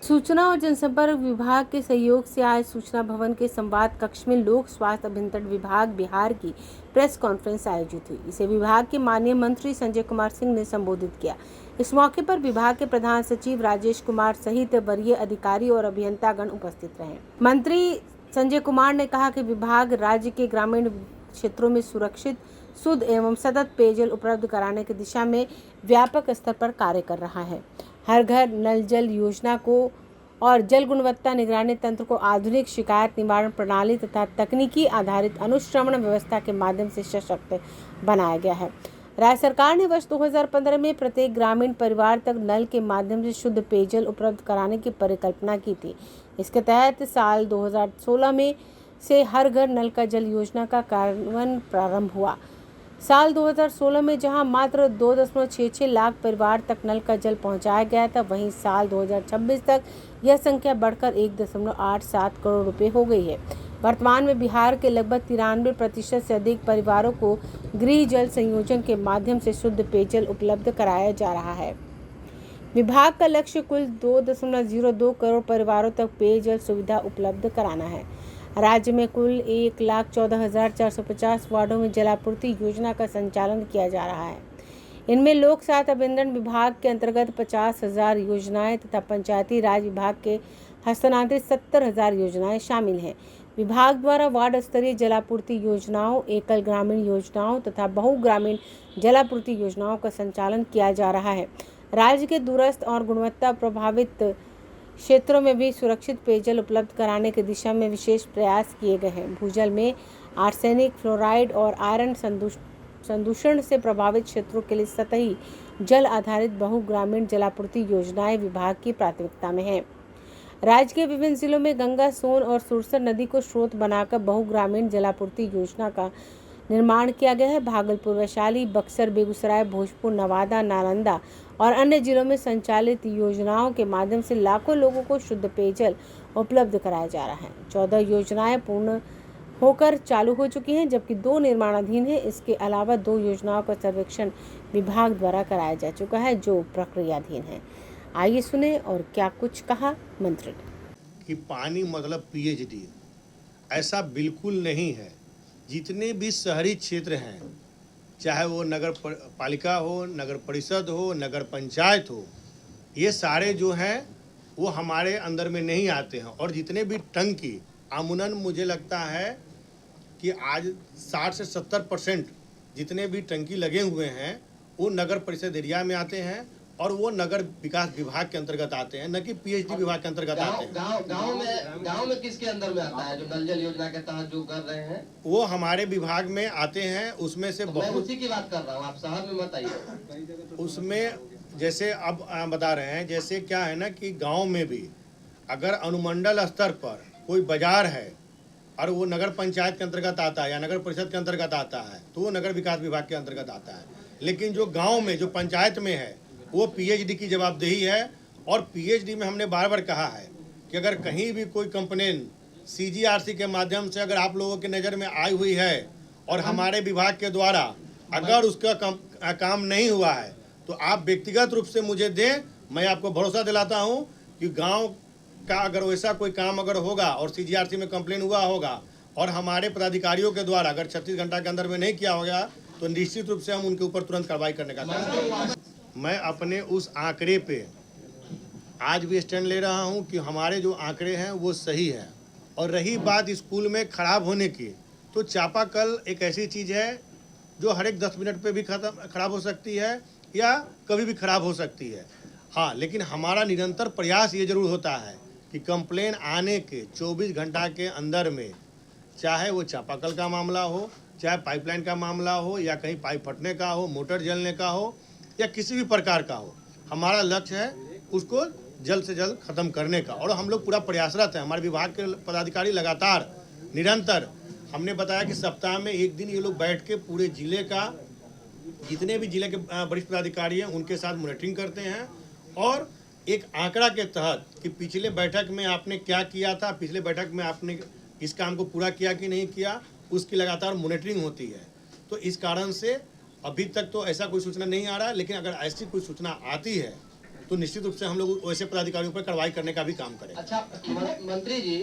सूचना और जनसंपर्क विभाग के सहयोग से आज सूचना भवन के संवाद कक्ष में लोक स्वास्थ्य अभियंत्रण विभाग बिहार की प्रेस कॉन्फ्रेंस आयोजित हुई। इसे विभाग के माननीय मंत्री संजय कुमार सिंह ने संबोधित किया। इस मौके पर विभाग के प्रधान सचिव राजेश कुमार सहित वरीय अधिकारी और अभियंतागण उपस्थित रहे। मंत्री संजय कुमार ने कहा कि विभाग राज्य के ग्रामीण क्षेत्रों में सुरक्षित, शुद्ध एवं सतत पेयजल उपलब्ध कराने की दिशा में व्यापक स्तर पर कार्य कर रहा है। हर घर नल जल योजना को और जल गुणवत्ता निगरानी तंत्र को आधुनिक शिकायत निवारण प्रणाली तथा तकनीकी आधारित अनुश्रवण व्यवस्था के माध्यम से सशक्त बनाया गया है। राज्य सरकार ने वर्ष 2015 में प्रत्येक ग्रामीण परिवार तक नल के माध्यम से शुद्ध पेयजल उपलब्ध कराने की परिकल्पना की थी। इसके तहत साल 2016 में से हर घर नल का जल योजना का कार्यान्वयन प्रारंभ हुआ। साल 2016 में जहां मात्र 2.66 लाख परिवार तक नल का जल पहुंचाया गया था, वहीं साल 2026 तक यह संख्या बढ़कर 1.87 करोड़ रुपए हो गई है। वर्तमान में बिहार के लगभग 93% से अधिक परिवारों को गृह जल संयोजन के माध्यम से शुद्ध पेयजल उपलब्ध कराया जा रहा है। विभाग का लक्ष्य कुल 2.02 करोड़ परिवारों तक पेयजल सुविधा उपलब्ध कराना है। राज्य में कुल 1,14,450 वार्डों में जलापूर्ति योजना का संचालन किया जा रहा है। इनमें लोक स्वास्थ्य अभियंत्रण विभाग के अंतर्गत 50,000 योजनाएं तथा पंचायती राज विभाग के हस्तांतरित 70,000 योजनाएं शामिल हैं। विभाग द्वारा वार्ड स्तरीय जलापूर्ति योजनाओं, एकल ग्रामीण योजनाओं तथा बहुग्रामीण जलापूर्ति योजनाओं का संचालन किया जा रहा है। राज्य के दूरस्थ और गुणवत्ता प्रभावित क्षेत्रों में भी सुरक्षित पेयजल उपलब्ध कराने की दिशा में विशेष प्रयास किए गए हैं। भूजल में आर्सेनिक, फ्लोराइड और आयरन संदूषण से प्रभावित क्षेत्रों के लिए सतही जल आधारित बहुग्रामीण जलापूर्ति योजनाएं विभाग की प्राथमिकता में हैं। राज्य के विभिन्न जिलों में गंगा, सोन और सुरसर नदी को स्रोत बनाकर बहुग्रामीण जलापूर्ति योजना का निर्माण किया गया है। भागलपुर, वैशाली, बक्सर, बेगूसराय, भोजपुर, नवादा, नालंदा और अन्य जिलों में संचालित योजनाओं के माध्यम से लाखों लोगों को शुद्ध पेयजल उपलब्ध कराया जा रहा है। 14 योजनाएं पूर्ण होकर चालू हो चुकी हैं, जबकि 2 निर्माणाधीन हैं। इसके अलावा 2 योजनाओं का सर्वेक्षण विभाग द्वारा कराया जा चुका है, जो प्रक्रियाधीन है। आइए सुने और क्या कुछ कहा मंत्री ने। कि पानी मतलब पीएचडी, ऐसा बिल्कुल नहीं है। जितने भी शहरी क्षेत्र हैं, चाहे वो नगर पालिका हो, नगर परिषद हो, नगर पंचायत हो, ये सारे जो हैं वो हमारे अंदर में नहीं आते हैं। और जितने भी टंकी, अमूमन मुझे लगता है कि आज 60 से 70% जितने भी टंकी लगे हुए हैं वो नगर परिषद एरिया में आते हैं और वो नगर विकास विभाग के अंतर्गत आते हैं, न कि पीएचडी विभाग के अंतर्गत आते हैं। गांव में किसके अंदर में आता है जो नल जल योजना के तहत जो कर रहे हैं? वो हमारे विभाग में आते हैं। उसमें से मैं उसी की बात कर रहा हूँ, आप शहर में मत आइए। उसमें जैसे अब बता रहे हैं, जैसे क्या है ना कि गांव में भी अगर अनुमंडल स्तर पर कोई बाजार है और वो नगर पंचायत के अंतर्गत आता है या नगर परिषद के अंतर्गत आता है, तो वो नगर विकास विभाग के अंतर्गत आता है। लेकिन जो गाँव में, जो पंचायत में है, वो पीएचडी की जवाबदेही है। और पीएचडी में हमने बार बार कहा है कि अगर कहीं भी कोई कंप्लेन सीजीआरसी के माध्यम से अगर आप लोगों की नज़र में आई हुई है और हमारे विभाग के द्वारा अगर उसका काम नहीं हुआ है, तो आप व्यक्तिगत रूप से मुझे दें। मैं आपको भरोसा दिलाता हूं कि गांव का अगर वैसा कोई काम अगर होगा और सीजीआरसी में कंप्लेन हुआ होगा और हमारे पदाधिकारियों के द्वारा अगर 36 घंटा के अंदर में नहीं किया होगा, तो निश्चित रूप से हम उनके ऊपर तुरंत कार्रवाई करने का काम करेंगे। मैं अपने उस आंकड़े पे आज भी स्टैंड ले रहा हूं कि हमारे जो आंकड़े हैं वो सही है। और रही बात स्कूल में खराब होने की, तो चापाकल एक ऐसी चीज़ है जो हर एक 10 मिनट पे भी खराब हो सकती है या कभी भी खराब हो सकती है। हाँ, लेकिन हमारा निरंतर प्रयास ये जरूर होता है कि कंप्लेन आने के 24 घंटा के अंदर में, चाहे वो चापाकल का मामला हो, चाहे पाइपलाइन का मामला हो, या कहीं पाइप फटने का हो, मोटर जलने का हो, या किसी भी प्रकार का हो, हमारा लक्ष्य है उसको जल्द से जल्द खत्म करने का। और हम लोग पूरा प्रयासरत हैं। हमारे विभाग के पदाधिकारी लगातार निरंतर, हमने बताया कि सप्ताह में 1 दिन ये लोग बैठ के पूरे जिले का, जितने भी जिले के वरिष्ठ पदाधिकारी हैं उनके साथ मॉनिटरिंग करते हैं और एक आंकड़ा के तहत कि पिछले बैठक में आपने क्या किया था, पिछले बैठक में आपने इस काम को पूरा किया कि नहीं किया, उसकी लगातार मॉनिटरिंग होती है। तो इस कारण से अभी तक तो ऐसा कोई सूचना नहीं आ रहा है, लेकिन अगर ऐसी कोई सूचना आती है तो निश्चित रूप से हम लोग वैसे पदाधिकारियों पर कार्रवाई करने का भी काम करें। अच्छा मंत्री जी,